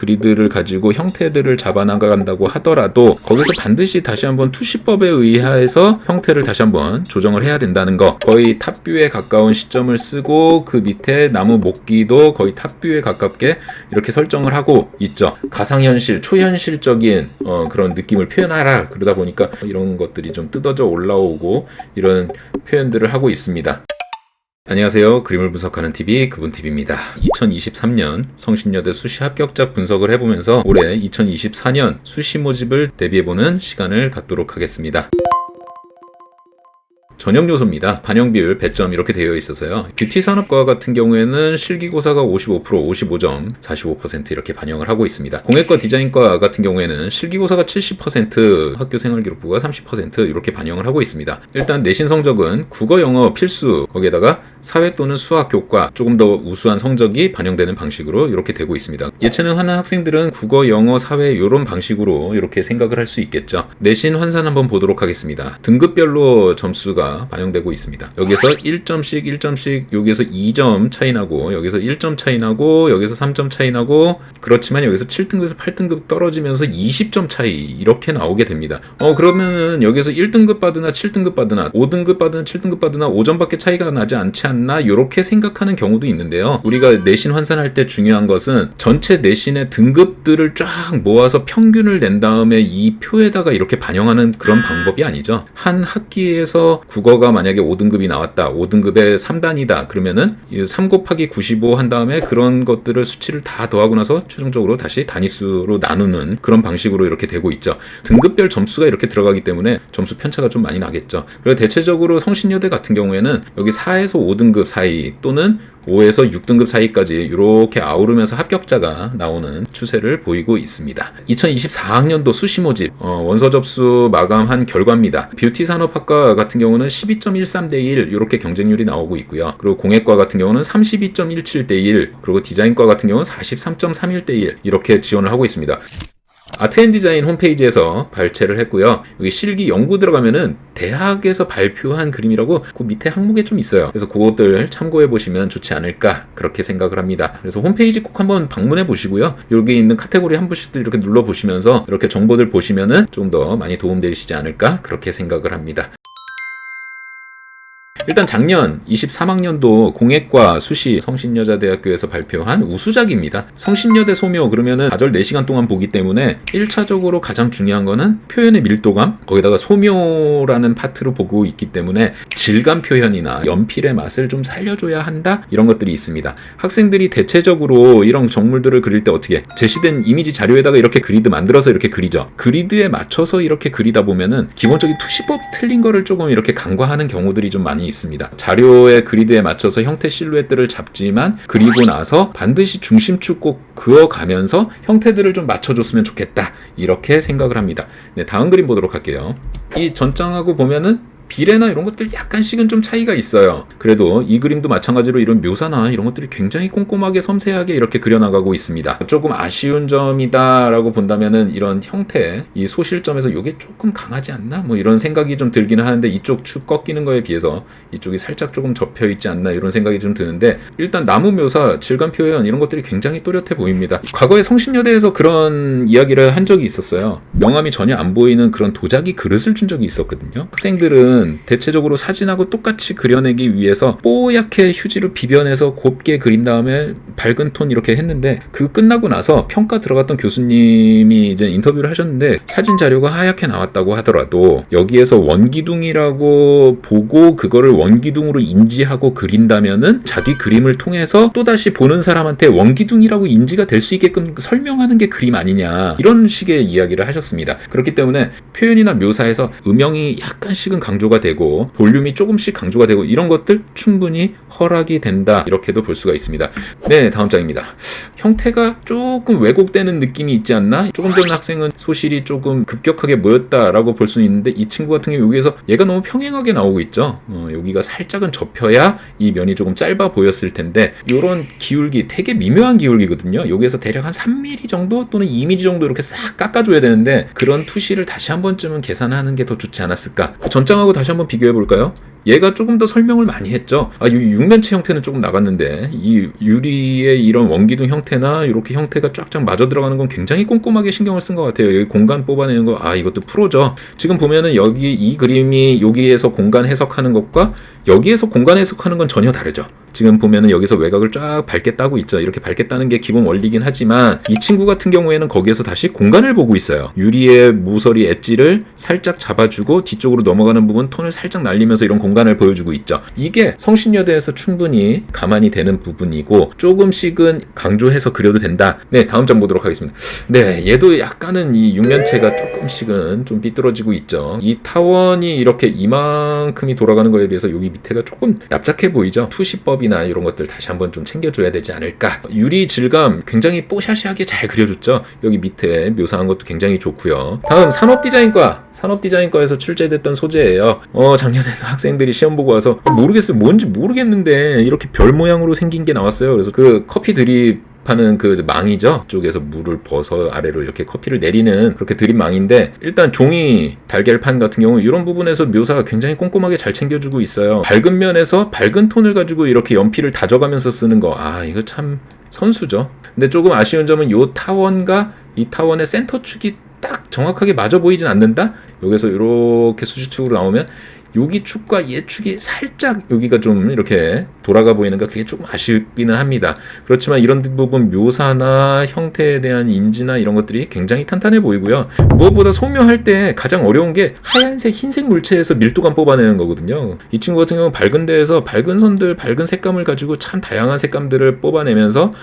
그리드를 가지고 형태들을 잡아나간다고 하더라도 거기서 반드시 다시 한번 투시법에 의해서 형태를 다시 한번 조정을 해야 된다는 거. 거의 탑뷰에 가까운 시점을 쓰고 그 밑에 나무 목기도 거의 탑뷰에 가깝게 이렇게 설정을 하고 있죠. 가상현실, 초현실적인 그런 느낌을 표현하라. 그러다 보니까 이런 것들이 좀 뜯어져 올라오고 이런 표현들을 하고 있습니다. 안녕하세요. 그림을 분석하는 TV 그분TV입니다. 2023년 성신여대 수시 합격자 분석을 해보면서 올해 2024년 수시 모집을 대비해보는 시간을 갖도록 하겠습니다. 전형 요소입니다. 반영 비율, 배점 이렇게 되어 있어서요. 뷰티 산업과 같은 경우에는 실기고사가 55%, 55점, 45% 이렇게 반영을 하고 있습니다. 공예과 디자인과 같은 경우에는 실기고사가 70%, 학교 생활기록부가 30% 이렇게 반영을 하고 있습니다. 일단 내신 성적은 국어, 영어 필수, 거기에다가 사회 또는 수학, 교과 조금 더 우수한 성적이 반영되는 방식으로 이렇게 되고 있습니다. 예체능 하는 학생들은 국어, 영어, 사회 이런 방식으로 이렇게 생각을 할 수 있겠죠. 내신 환산 한번 보도록 하겠습니다. 등급별로 점수가 반영되고 있습니다. 여기서 1점씩 여기서 2점 차이 나고 여기서 1점 차이 나고 여기서 3점 차이 나고 그렇지만 여기서 7등급에서 8등급 떨어지면서 20점 차이 이렇게 나오게 됩니다. 그러면은 여기서 1등급 받으나 7등급 받으나 5등급 받으나 7등급 받으나 5점밖에 차이가 나지 않지 않나 이렇게 생각하는 경우도 있는데요. 우리가 내신 환산할 때 중요한 것은 전체 내신의 등급들을 쫙 모아서 평균을 낸 다음에 이 표에다가 이렇게 반영하는 그런 방법이 아니죠. 한 학기에서 국어가 만약에 5등급이 나왔다. 5등급에 3단이다. 그러면은 3 곱하기 95 한 다음에 그런 것들을 수치를 다 더하고 나서 최종적으로 다시 단위수로 나누는 그런 방식으로 이렇게 되고 있죠. 등급별 점수가 이렇게 들어가기 때문에 점수 편차가 좀 많이 나겠죠. 그리고 대체적으로 성신여대 같은 경우에는 여기 4에서 5등급 사이 또는 5에서 6등급 사이까지 이렇게 아우르면서 합격자가 나오는 추세를 보이고 있습니다. 2024학년도 수시 모집 원서 접수 마감한 결과입니다. 뷰티 산업학과 같은 경우는 12.13 대 1 이렇게 경쟁률이 나오고 있고요. 그리고 공예과 같은 경우는 32.17 대 1 그리고 디자인과 같은 경우는 43.31 대 1 이렇게 지원을 하고 있습니다. 아트앤디자인 홈페이지에서 발췌를 했고요. 여기 실기 연구 들어가면은 대학에서 발표한 그림이라고 그 밑에 항목에 좀 있어요. 그래서 그것들 참고해 보시면 좋지 않을까 그렇게 생각을 합니다. 그래서 홈페이지 꼭 한번 방문해 보시고요. 여기 있는 카테고리 한 번씩 이렇게 눌러 보시면서 이렇게 정보들 보시면은 좀 더 많이 도움되시지 않을까 그렇게 생각을 합니다. 일단 작년 23학년도 공예과 수시 성신여자대학교에서 발표한 우수작입니다. 성신여대 소묘 그러면은 가절 4시간 동안 보기 때문에 1차적으로 가장 중요한 거는 표현의 밀도감 거기다가 소묘라는 파트로 보고 있기 때문에 질감 표현이나 연필의 맛을 좀 살려줘야 한다 이런 것들이 있습니다. 학생들이 대체적으로 이런 정물들을 그릴 때 어떻게 제시된 이미지 자료에다가 이렇게 그리드 만들어서 이렇게 그리죠. 그리드에 맞춰서 이렇게 그리다 보면은 기본적인 투시법 틀린 거를 조금 이렇게 간과하는 경우들이 좀 많이 있습니다. 자료의 그리드에 맞춰서 형태 실루엣들을 잡지만 그리고 나서 반드시 중심축 꼭 그어가면서 형태들을 좀 맞춰줬으면 좋겠다 이렇게 생각을 합니다. 네, 다음 그림 보도록 할게요. 이 전장하고 보면은 비례나 이런 것들 약간씩은 좀 차이가 있어요. 그래도 이 그림도 마찬가지로 이런 묘사나 이런 것들이 굉장히 꼼꼼하게 섬세하게 이렇게 그려나가고 있습니다. 조금 아쉬운 점이다 라고 본다면은 이런 형태, 이 소실점에서 이게 조금 강하지 않나? 뭐 이런 생각이 좀 들기는 하는데 이쪽 축 꺾이는 거에 비해서 이쪽이 살짝 조금 접혀 있지 않나 이런 생각이 좀 드는데 일단 나무 묘사, 질감 표현 이런 것들이 굉장히 또렷해 보입니다. 과거에 성신여대에서 그런 이야기를 한 적이 있었어요. 명암이 전혀 안 보이는 그런 도자기 그릇을 준 적이 있었거든요. 학생들은 대체적으로 사진하고 똑같이 그려내기 위해서 뽀얗게 휴지로 비벼내서 곱게 그린 다음에 밝은 톤 이렇게 했는데 그 끝나고 나서 평가 들어갔던 교수님이 이제 인터뷰를 하셨는데 사진 자료가 하얗게 나왔다고 하더라도 여기에서 원기둥이라고 보고 그거를 원기둥으로 인지하고 그린다면은 자기 그림을 통해서 또다시 보는 사람한테 원기둥이라고 인지가 될 수 있게끔 설명하는 게 그림 아니냐 이런 식의 이야기를 하셨습니다. 그렇기 때문에 표현이나 묘사에서 음영이 약간씩은 강조가 되고 볼륨이 조금씩 강조가 되고 이런 것들 충분히 허락이 된다 이렇게도 볼 수가 있습니다. 네, 다음 장입니다. 형태가 조금 왜곡되는 느낌이 있지 않나? 조금 전 학생은 소실이 조금 급격하게 모였다라고 볼 수 있는데 이 친구 같은 경우 여기에서 얘가 너무 평행하게 나오고 있죠. 여기가 살짝은 접혀야 이 면이 조금 짧아 보였을 텐데 이런 기울기 되게 미묘한 기울기거든요. 여기에서 대략 한 3mm 정도 또는 2mm 정도 이렇게 싹 깎아줘야 되는데 그런 투시를 다시 한 번쯤은 계산하는 게 더 좋지 않았을까? 전장하고 다시 한번 비교해 볼까요? 얘가 조금 더 설명을 많이 했죠. 이 육면체 형태는 조금 나갔는데 이 유리의 이런 원기둥 형태나 이렇게 형태가 쫙쫙 맞아 들어가는 건 굉장히 꼼꼼하게 신경을 쓴 것 같아요. 여기 공간 뽑아내는 거, 이것도 프로죠. 지금 보면은 여기 이 그림이 여기에서 공간 해석하는 것과 여기에서 공간 해석하는 건 전혀 다르죠. 지금 보면은 여기서 외곽을 쫙 밝게 따고 있죠. 이렇게 밝게 따는 게 기본 원리긴 하지만 이 친구 같은 경우에는 거기에서 다시 공간을 보고 있어요. 유리의 모서리 엣지를 살짝 잡아주고 뒤쪽으로 넘어가는 부분 톤을 살짝 날리면서 이런 공간을 보여주고 있죠. 이게 성신여대에서 충분히 가만히 되는 부분이고 조금씩은 강조해서 그려도 된다. 네, 다음 장 보도록 하겠습니다. 네, 얘도 약간은 이 육면체가 조금씩은 좀 삐뚤어지고 있죠. 이 타원이 이렇게 이만큼이 돌아가는 거에 비해서 여기 밑에가 조금 납작해 보이죠. 투시법이나 이런 것들 다시 한번 좀 챙겨줘야 되지 않을까. 유리 질감 굉장히 뽀샤시하게 잘 그려줬죠. 여기 밑에 묘사한 것도 굉장히 좋고요. 다음 산업디자인과에서 출제됐던 소재예요. 작년에도 학생들이 시험 보고 와서 모르겠어요. 뭔지 모르겠는데 이렇게 별 모양으로 생긴 게 나왔어요. 그래서 그 커피 드립하는 그 망이죠. 쪽에서 물을 벗어 아래로 이렇게 커피를 내리는 그렇게 드립망인데 일단 종이 달걀판 같은 경우 이런 부분에서 묘사가 굉장히 꼼꼼하게 잘 챙겨주고 있어요. 밝은 면에서 밝은 톤을 가지고 이렇게 연필을 다져가면서 쓰는 거, 이거 참 선수죠. 근데 조금 아쉬운 점은 이 타원과 이 타원의 센터 축이 딱 정확하게 맞아 보이진 않는다. 여기서 이렇게 수직축으로 나오면 여기 축과 얘 축이 살짝 여기가 좀 이렇게 돌아가 보이는가, 그게 조금 아쉽기는 합니다. 그렇지만 이런 부분 묘사나 형태에 대한 인지나 이런 것들이 굉장히 탄탄해 보이고요. 무엇보다 소묘할 때 가장 어려운 게 하얀색 흰색 물체에서 밀도감 뽑아내는 거거든요. 이 친구 같은 경우는 밝은 데에서 밝은 선들, 밝은 색감을 가지고 참 다양한 색감들을 뽑아내면서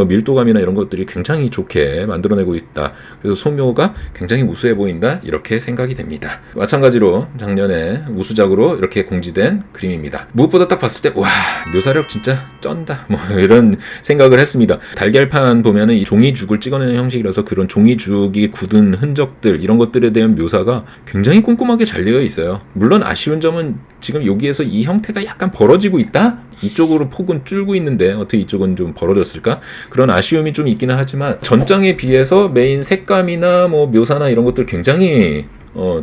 밀도감이나 이런 것들이 굉장히 좋게 만들어내고 있다. 그래서 소묘가 굉장히 우수해 보인다, 이렇게 생각이 됩니다. 마찬가지로 작년에 우수작으로 이렇게 공지된 그림입니다. 무엇보다 딱 봤을 때 와, 묘사력 진짜 쩐다, 뭐 이런 생각을 했습니다. 달걀판 보면은 이 종이죽을 찍어내는 형식이라서 그런 종이죽이 굳은 흔적들, 이런 것들에 대한 묘사가 굉장히 꼼꼼하게 잘 되어 있어요. 물론 아쉬운 점은 지금 여기에서 이 형태가 약간 벌어지고 있다? 이쪽으로 폭은 줄고 있는데 어떻게 이쪽은 좀 벌어졌을까? 그런 아쉬움이 좀 있기는 하지만 전장에 비해서 메인 색감이나 뭐 묘사나 이런 것들 굉장히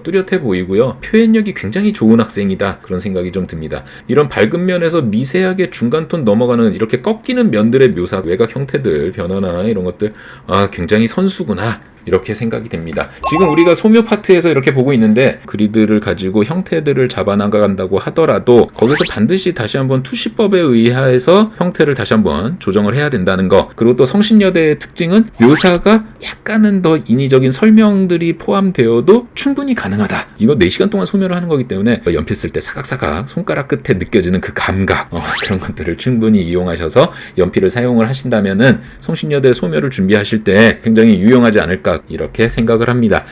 뚜렷해 보이고요. 표현력이 굉장히 좋은 학생이다, 그런 생각이 좀 듭니다. 이런 밝은 면에서 미세하게 중간톤 넘어가는 이렇게 꺾이는 면들의 묘사, 외곽 형태들 변화나 이런 것들, 굉장히 선수구나, 이렇게 생각이 됩니다. 지금 우리가 소묘 파트에서 이렇게 보고 있는데 그리드를 가지고 형태들을 잡아나간다고 하더라도 거기서 반드시 다시 한번 투시법에 의해서 형태를 다시 한번 조정을 해야 된다는 거. 그리고 또 성신여대의 특징은 묘사가 약간은 더 인위적인 설명들이 포함되어도 충분히 가능하다. 이거 4시간 동안 소묘를 하는 거기 때문에 연필 쓸 때 사각사각 손가락 끝에 느껴지는 그 감각, 그런 것들을 충분히 이용하셔서 연필을 사용을 하신다면은 성신여대 소묘를 준비하실 때 굉장히 유용하지 않을까, 이렇게 생각을 합니다.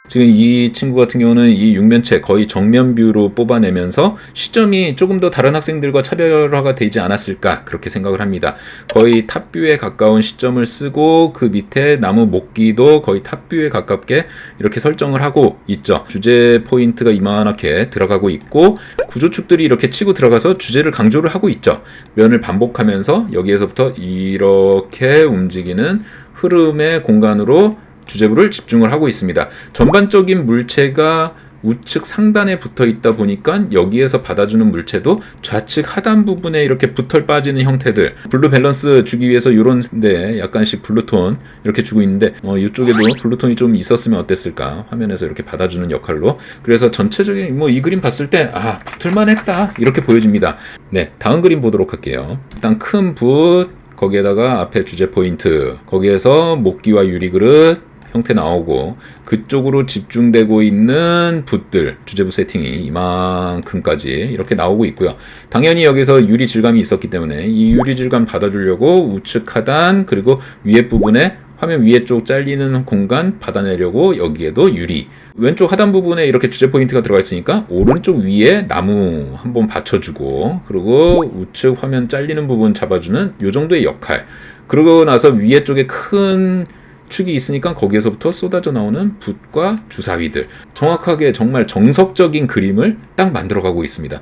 지금 이 친구 같은 경우는 이 육면체 거의 정면 뷰로 뽑아내면서 시점이 조금 더 다른 학생들과 차별화가 되지 않았을까, 그렇게 생각을 합니다. 거의 탑뷰에 가까운 시점을 쓰고 그 밑에 나무 목기도 거의 탑뷰에 가깝게 이렇게 설정을 하고 있죠. 주제 포인트가 이만하게 들어가고 있고 구조축들이 이렇게 치고 들어가서 주제를 강조를 하고 있죠. 면을 반복하면서 여기에서부터 이렇게 움직이는 흐름의 공간으로 주제부를 집중을 하고 있습니다. 전반적인 물체가 우측 상단에 붙어 있다 보니까 여기에서 받아주는 물체도 좌측 하단 부분에 이렇게 붙어 빠지는 형태들, 블루 밸런스 주기 위해서 요런데 약간씩 블루톤 이렇게 주고 있는데 이쪽에도 블루톤이 좀 있었으면 어땠을까, 화면에서 이렇게 받아주는 역할로. 그래서 전체적인 이 그림 봤을 때 붙을만 했다, 이렇게 보여집니다. 네, 다음 그림 보도록 할게요. 일단 큰 붓, 거기에다가 앞에 주제 포인트, 거기에서 목기와 유리그릇 형태 나오고 그쪽으로 집중되고 있는 붓들, 주제부 세팅이 이만큼까지 이렇게 나오고 있고요. 당연히 여기서 유리 질감이 있었기 때문에 이 유리 질감 받아주려고 우측 하단, 그리고 위에 부분에 화면 위에 쪽 잘리는 공간 받아내려고 여기에도 유리, 왼쪽 하단 부분에 이렇게 주제 포인트가 들어가 있으니까 오른쪽 위에 나무 한번 받쳐주고, 그리고 우측 화면 잘리는 부분 잡아주는 요 정도의 역할. 그러고 나서 위에 쪽에 큰 축이 있으니까 거기에서부터 쏟아져 나오는 붓과 주사위들, 정확하게 정말 정석적인 그림을 딱 만들어가고 있습니다.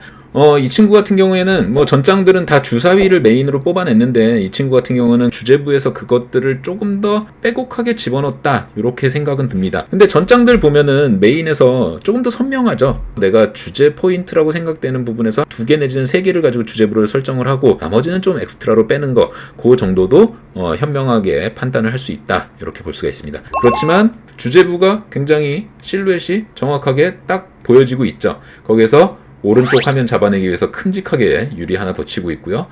이 친구 같은 경우에는 뭐 전장들은 다 주사위를 메인으로 뽑아냈는데 이 친구 같은 경우는 주제부에서 그것들을 조금 더 빼곡하게 집어넣었다 이렇게 생각은 듭니다. 근데 전장들 보면은 메인에서 조금 더 선명하죠. 내가 주제 포인트라고 생각되는 부분에서 2개 내지는 3개를 가지고 주제부를 설정을 하고 나머지는 좀 엑스트라로 빼는 거, 그 정도도 현명하게 판단을 할 수 있다 이렇게 볼 수가 있습니다. 그렇지만 주제부가 굉장히 실루엣이 정확하게 딱 보여지고 있죠. 거기에서 오른쪽 화면 잡아내기 위해서 큼직하게 유리 하나 더 치고 있고요.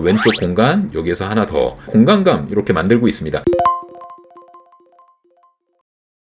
왼쪽 공간 여기에서 하나 더 공간감 이렇게 만들고 있습니다.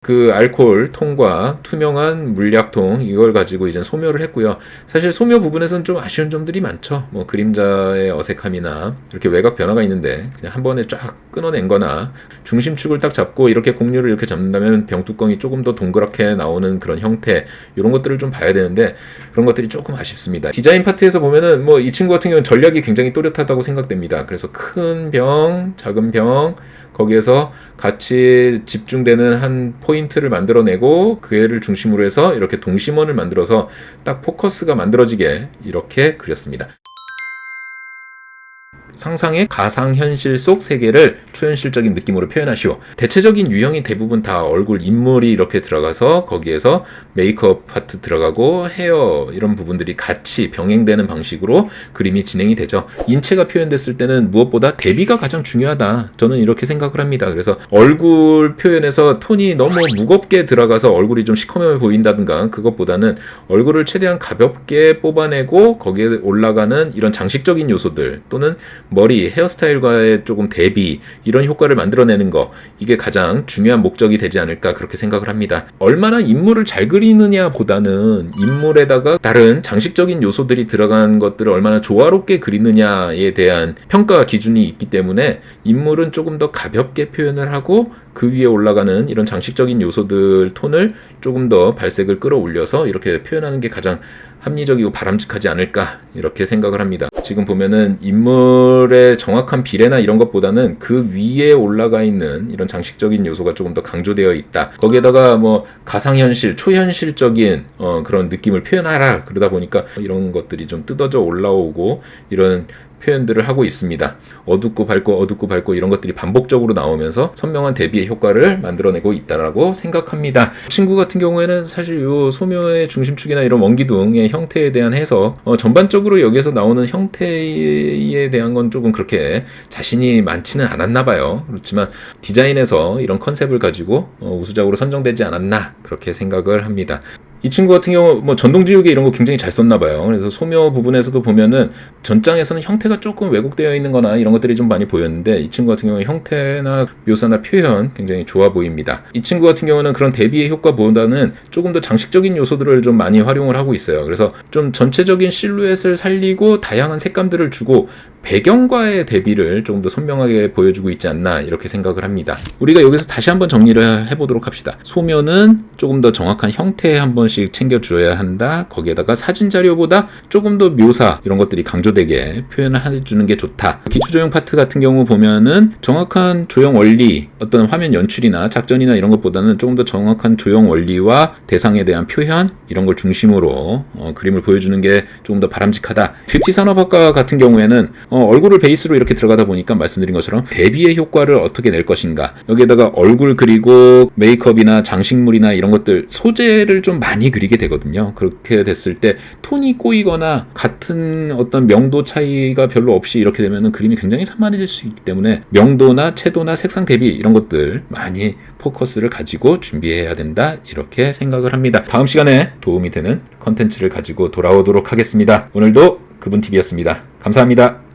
그 알코올 통과 투명한 물약통 이걸 가지고 이제 소묘를 했고요. 사실 소묘 부분에서는 좀 아쉬운 점들이 많죠. 뭐 그림자의 어색함이나 이렇게 외곽 변화가 있는데 그냥 한 번에 쫙 끊어낸 거나 중심축을 딱 잡고 이렇게 공률을 이렇게 잡는다면 병뚜껑이 조금 더 동그랗게 나오는 그런 형태 이런 것들을 좀 봐야 되는데 그런 것들이 조금 아쉽습니다. 디자인 파트에서 보면은 뭐 이 친구 같은 경우는 전략이 굉장히 또렷하다고 생각됩니다. 그래서 큰 병, 작은 병 거기에서 같이 집중되는 한 포인트를 만들어내고 그 애를 중심으로 해서 이렇게 동심원을 만들어서 딱 포커스가 만들어지게 이렇게 그렸습니다. 상상의 가상현실 속 세계를 초현실적인 느낌으로 표현하시오. 대체적인 유형이 대부분 다 얼굴 인물이 이렇게 들어가서 거기에서 메이크업 파트 들어가고 헤어 이런 부분들이 같이 병행되는 방식으로 그림이 진행이 되죠. 인체가 표현됐을 때는 무엇보다 대비가 가장 중요하다. 저는 이렇게 생각을 합니다. 그래서 얼굴 표현에서 톤이 너무 무겁게 들어가서 얼굴이 좀 시커매 보인다든가 그것보다는 얼굴을 최대한 가볍게 뽑아내고 거기에 올라가는 이런 장식적인 요소들 또는 머리, 헤어스타일과의 조금 대비 이런 효과를 만들어내는 거 이게 가장 중요한 목적이 되지 않을까 그렇게 생각을 합니다. 얼마나 인물을 잘 그리느냐 보다는 인물에다가 다른 장식적인 요소들이 들어간 것들을 얼마나 조화롭게 그리느냐에 대한 평가 기준이 있기 때문에 인물은 조금 더 가볍게 표현을 하고 그 위에 올라가는 이런 장식적인 요소들 톤을 조금 더 발색을 끌어올려서 이렇게 표현하는 게 가장 합리적이고 바람직하지 않을까 이렇게 생각을 합니다. 지금 보면은 인물의 정확한 비례나 이런 것보다는 그 위에 올라가 있는 이런 장식적인 요소가 조금 더 강조되어 있다. 거기에다가 뭐 가상현실, 초현실적인 그런 느낌을 표현하라 그러다 보니까 이런 것들이 좀 뜯어져 올라오고 이런 표현들을 하고 있습니다. 어둡고 밝고 이런 것들이 반복적으로 나오면서 선명한 대비의 효과를 만들어내고 있다라고 생각합니다. 친구 같은 경우에는 사실 이 소묘의 중심축이나 이런 원기둥의 형태에 대한 해석 전반적으로 여기에서 나오는 형태에 대한 건 조금 그렇게 자신이 많지는 않았나 봐요. 그렇지만 디자인에서 이런 컨셉을 가지고 우수작으로 선정되지 않았나 그렇게 생각을 합니다. 이 친구 같은 경우 뭐 전동지우개 이런 거 굉장히 잘 썼나 봐요. 그래서 소묘 부분에서도 보면은 전장에서는 형태가 조금 왜곡되어 있는 거나 이런 것들이 좀 많이 보였는데 이 친구 같은 경우는 형태나 묘사나 표현 굉장히 좋아 보입니다. 이 친구 같은 경우는 그런 대비의 효과보다는 조금 더 장식적인 요소들을 좀 많이 활용을 하고 있어요. 그래서 좀 전체적인 실루엣을 살리고 다양한 색감들을 주고 배경과의 대비를 조금 더 선명하게 보여주고 있지 않나 이렇게 생각을 합니다. 우리가 여기서 다시 한번 정리를 해보도록 합시다. 소묘는 조금 더 정확한 형태에 한 번씩 챙겨줘야 한다. 거기에다가 사진 자료보다 조금 더 묘사 이런 것들이 강조되게 표현을 해주는 게 좋다. 기초조형 파트 같은 경우 보면은 정확한 조형 원리 어떤 화면 연출이나 작전이나 이런 것보다는 조금 더 정확한 조형 원리와 대상에 대한 표현 이런 걸 중심으로 그림을 보여주는 게 조금 더 바람직하다. 뷰티 산업학과 같은 경우에는 얼굴을 베이스로 이렇게 들어가다 보니까 말씀드린 것처럼 대비의 효과를 어떻게 낼 것인가 여기에다가 얼굴 그리고 메이크업이나 장식물이나 이런 것들 소재를 좀 많이 그리게 되거든요. 그렇게 됐을 때 톤이 꼬이거나 같은 어떤 명도 차이가 별로 없이 이렇게 되면 그림이 굉장히 산만해질 수 있기 때문에 명도나 채도나 색상 대비 이런 것들 많이 포커스를 가지고 준비해야 된다 이렇게 생각을 합니다. 다음 시간에 도움이 되는 컨텐츠를 가지고 돌아오도록 하겠습니다. 오늘도 그분TV였습니다. 감사합니다.